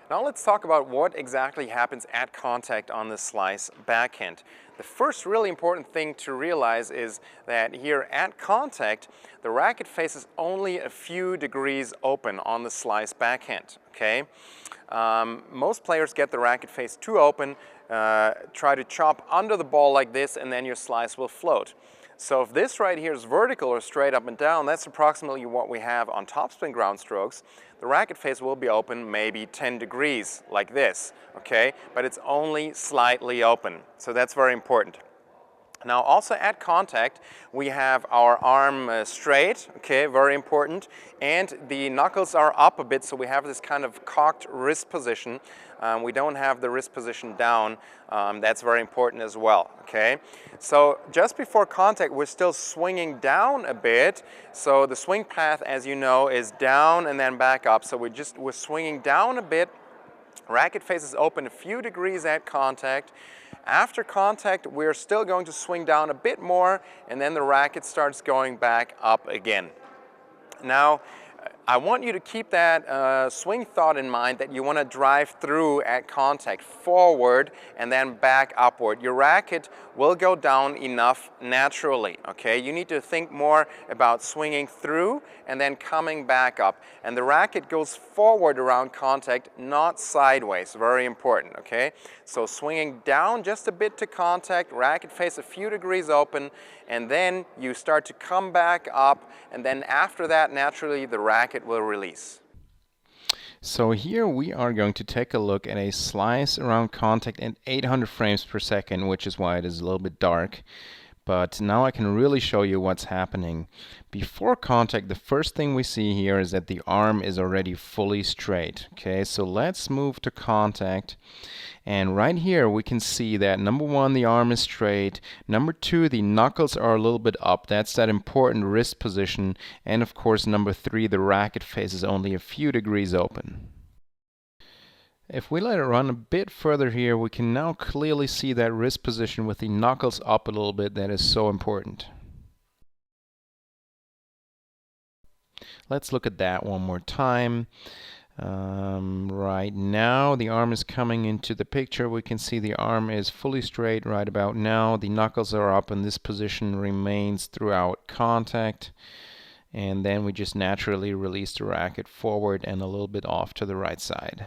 Now let's talk about what exactly happens at contact on the slice backhand. The first really important thing to realize is that here at contact, the racket face is only a few degrees open on the slice backhand. Okay? Most players get the racket face too open, try to chop under the ball like this, and then your slice will float. So if this right here is vertical or straight up and down, that's approximately what we have on topspin ground strokes. The racket face will be open maybe 10 degrees like this, okay? But it's only slightly open, so that's very important. Now also at contact, we have our arm straight, okay, very important, and the knuckles are up a bit, so we have this kind of cocked wrist position. We don't have the wrist position down. That's very important as well, okay? So just before contact, we're still swinging down a bit. So the swing path, as you know, is down and then back up. So we're swinging down a bit. Racket face is open a few degrees at contact. After contact, we're still going to swing down a bit more, and then the racket starts going back up again. Now, I want you to keep that swing thought in mind that you want to drive through at contact, forward and then back upward. Your racket will go down enough naturally, okay? You need to think more about swinging through and then coming back up. And the racket goes forward around contact, not sideways. Very important, okay? So swinging down just a bit to contact, racket face a few degrees open, and then you start to come back up, and then after that, naturally, the racket will release. So here we are going to take a look at a slice around contact at 800 frames per second, which is why it is a little bit dark. But now I can really show you what's happening. Before contact, the first thing we see here is that the arm is already fully straight. Okay, so let's move to contact. And right here we can see that number one, the arm is straight. Number two, the knuckles are a little bit up. That's that important wrist position. And of course, number three, the racket face is only a few degrees open. If we let it run a bit further here, we can now clearly see that wrist position with the knuckles up a little bit. That is so important. Let's look at that one more time. Right now, the arm is coming into the picture. We can see the arm is fully straight right about now. The knuckles are up, and this position remains throughout contact. And then we just naturally release the racket forward and a little bit off to the right side.